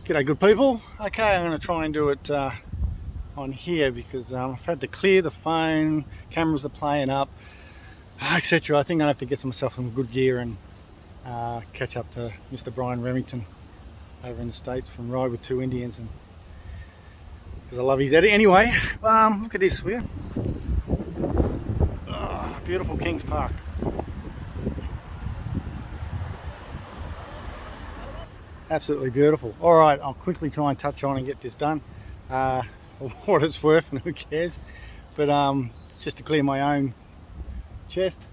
G'day good people. Okay, I'm going to try and do it on here because I've had to clear the phone, cameras are playing up, etc. I think I have to get myself some good gear and catch up to Mr. Brian Remington over in the States from Ride with Two Indians, and because I love his edit. Anyway, look at this, will you? Oh, beautiful Kings Park. Absolutely beautiful. Alright, I'll quickly try and touch on and get this done. For what it's worth, and who cares. But just to clear my own chest.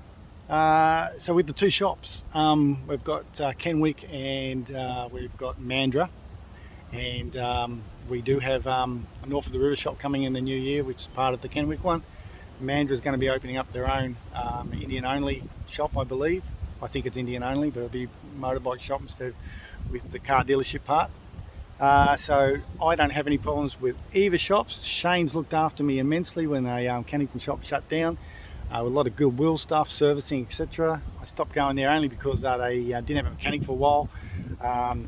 So with the two shops, we've got Kenwick and we've got Mandurah. And we do have a North of the River shop coming in the new year, which is part of the Kenwick one. Mandurah is going to be opening up their own Indian only shop, I believe. I think it's Indian only, but it'll be motorbike shop instead with the car dealership part. So I don't have any problems with either shops. Shane's looked after me immensely when the Kennington shop shut down. With a lot of goodwill stuff, servicing, etc. I stopped going there only because they didn't have a mechanic for a while.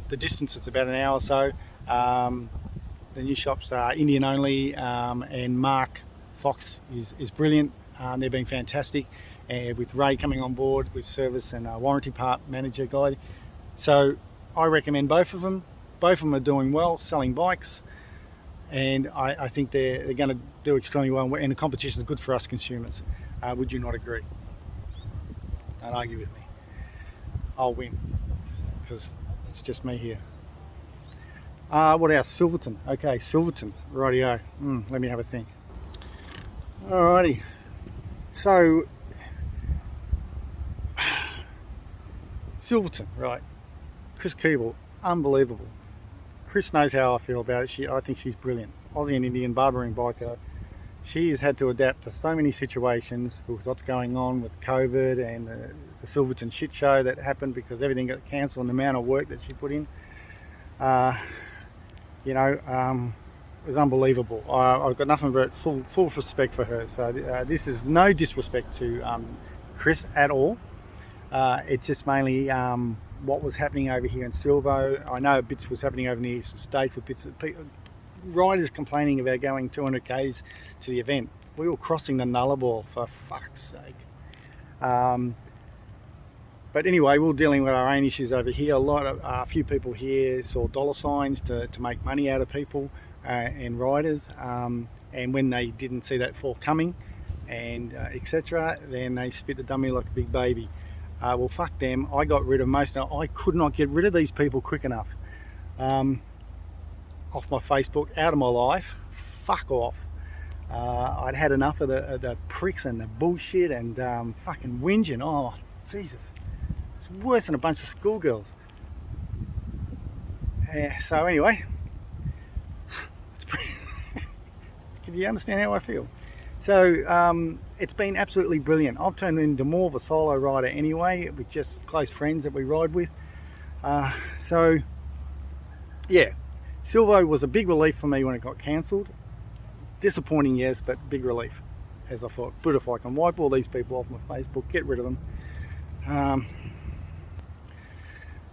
The distance, it's about an hour or so. The new shops are Indian only, and Mark Fox is brilliant. They've been fantastic, with Ray coming on board with service and warranty part manager guy. So I recommend both of them. Both of them are doing well, selling bikes, and I think they're going to do extremely well, and the competition is good for us consumers. Would you not agree? Don't argue with me. I'll win, because it's just me here. What else? Silverton. Okay, Silverton. Rightio. Let me have a think. Alrighty. So, Silverton, right. Chris Keeble, unbelievable. Chris knows how I feel about it. I think she's brilliant. Aussie and Indian barbering biker. She's had to adapt to so many situations with what's going on with COVID and the Silverton shit show that happened because everything got cancelled and the amount of work that she put in. It was unbelievable. I've got nothing but full respect for her. So this is no disrespect to Chris at all. It's just mainly what was happening over here in Silvo. I know bits was happening over in the eastern states with bits of people, riders complaining about going 200 k's to the event. We were crossing the Nullarbor, for fuck's sake. But anyway, we were dealing with our own issues over here. A few people here saw dollar signs to make money out of people and riders, and when they didn't see that forthcoming and etc., then they spit the dummy like a big baby. Well, fuck them. I got rid of most of them. I could not get rid of these people quick enough. Off my Facebook, out of my life. Fuck off. I'd had enough of the pricks and the bullshit and fucking whinging. Oh, Jesus. It's worse than a bunch of schoolgirls. So anyway, it's pretty can you understand how I feel? So it's been absolutely brilliant. I've turned into more of a solo rider anyway, with just close friends that we ride with. So yeah, Silvo was a big relief for me when it got cancelled. Disappointing, yes, but big relief. As I thought, but if I can wipe all these people off my Facebook, get rid of them.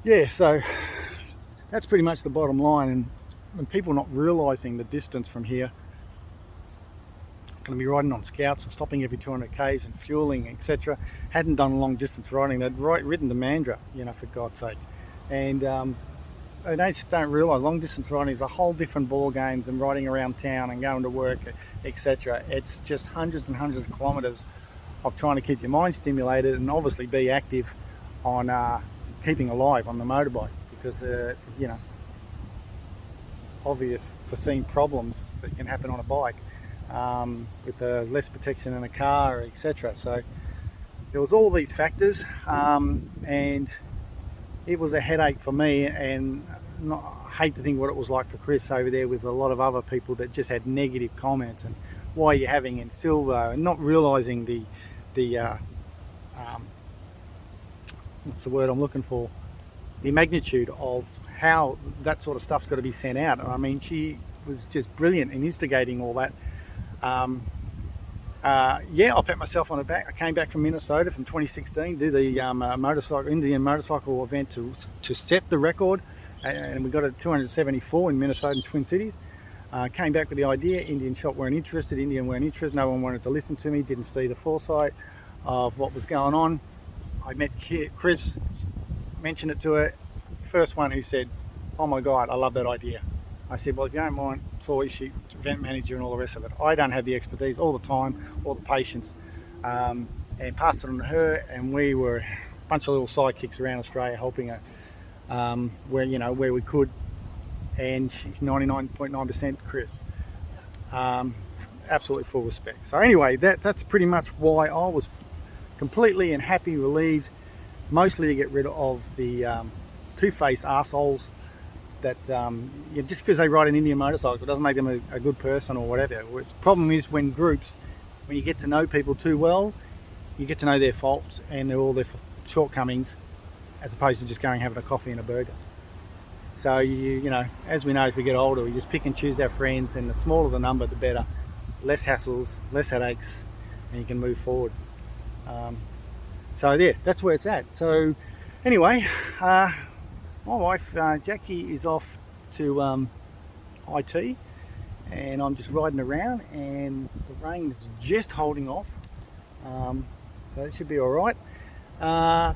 Yeah, so that's pretty much the bottom line, and people not realising the distance from here. Going to be riding on scouts and stopping every 200 k's and fueling, etc. Hadn't done long distance riding. They'd ridden to Mandurah, for God's sake. And they just don't realise long distance riding is a whole different ball game than riding around town and going to work, etc. It's just hundreds and hundreds of kilometres of trying to keep your mind stimulated and obviously be active on keeping alive on the motorbike, because obvious foreseen problems that can happen on a bike. With less protection in a car, etc. So there was all these factors, and it was a headache for me, and I hate to think what it was like for Chris over there with a lot of other people that just had negative comments and why you're having in Silvo, and not realising the what's the word I'm looking for, the magnitude of how that sort of stuff's got to be sent out. I mean, she was just brilliant in instigating all that. Yeah, I'll pat myself on the back. I came back from Minnesota from 2016, do the Indian motorcycle event to set the record and we got it at 274 in Minnesota and Twin Cities. Came back with the idea. Indian shop weren't interested. Indian weren't interested. No one wanted to listen to me. Didn't see the foresight of what was going on. I met Chris, mentioned it to her. First one who said, "Oh my God, I love that idea." I said, "Well, if you don't mind, sorry, she event manager and all the rest of it. I don't have the expertise all the time, or the patience." And passed it on to her, and we were a bunch of little sidekicks around Australia helping her where we could. And she's 99.9% Chris. Absolutely full respect. So anyway, that's pretty much why I was completely and happy, relieved, mostly to get rid of the two-faced arseholes that just because they ride an Indian motorcycle doesn't make them a good person or whatever. The problem is when you get to know people too well, you get to know their faults and all their shortcomings, as opposed to just going and having a coffee and a burger. So as we know, as we get older, we just pick and choose our friends, and the smaller the number, the better. Less hassles, less headaches, and you can move forward. So yeah, that's where it's at. So anyway, my wife Jackie is off to IT, and I'm just riding around, and the rain is just holding off. So it should be all right.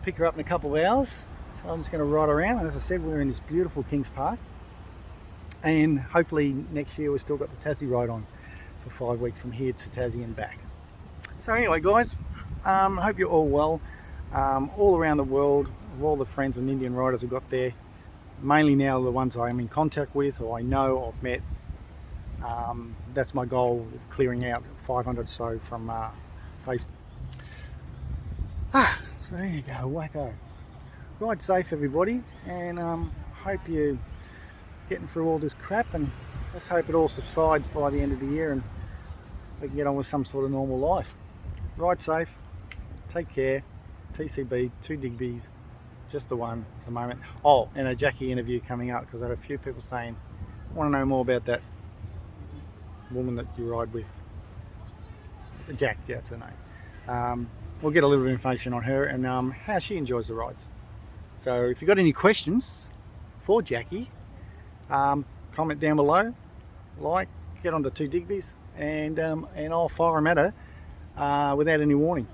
Pick her up in a couple of hours. So I'm just going to ride around, and as I said, we're in this beautiful Kings Park, and hopefully next year we've still got the Tassie ride on for 5 weeks from here to Tassie and back. So anyway guys, I hope you're all well. All around the world, of all the friends and Indian riders I've got there, mainly now the ones I'm in contact with or I know or I've met. That's my goal, clearing out 500 or so from Facebook. So there you go, wacko. Ride safe everybody, and hope you're getting through all this crap, and let's hope it all subsides by the end of the year and we can get on with some sort of normal life. Ride safe, take care. TCB, 2 Digby's, just the one at the moment. Oh, and a Jackie interview coming up, because I had a few people saying, I want to know more about that woman that you ride with. Jack, yeah, that's her name. We'll get a little bit of information on her and how she enjoys the rides. So if you've got any questions for Jackie, comment down below, get on the 2 Digby's, and I'll fire them at her without any warning,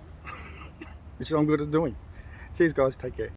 which I'm good at doing. Cheers guys, take care.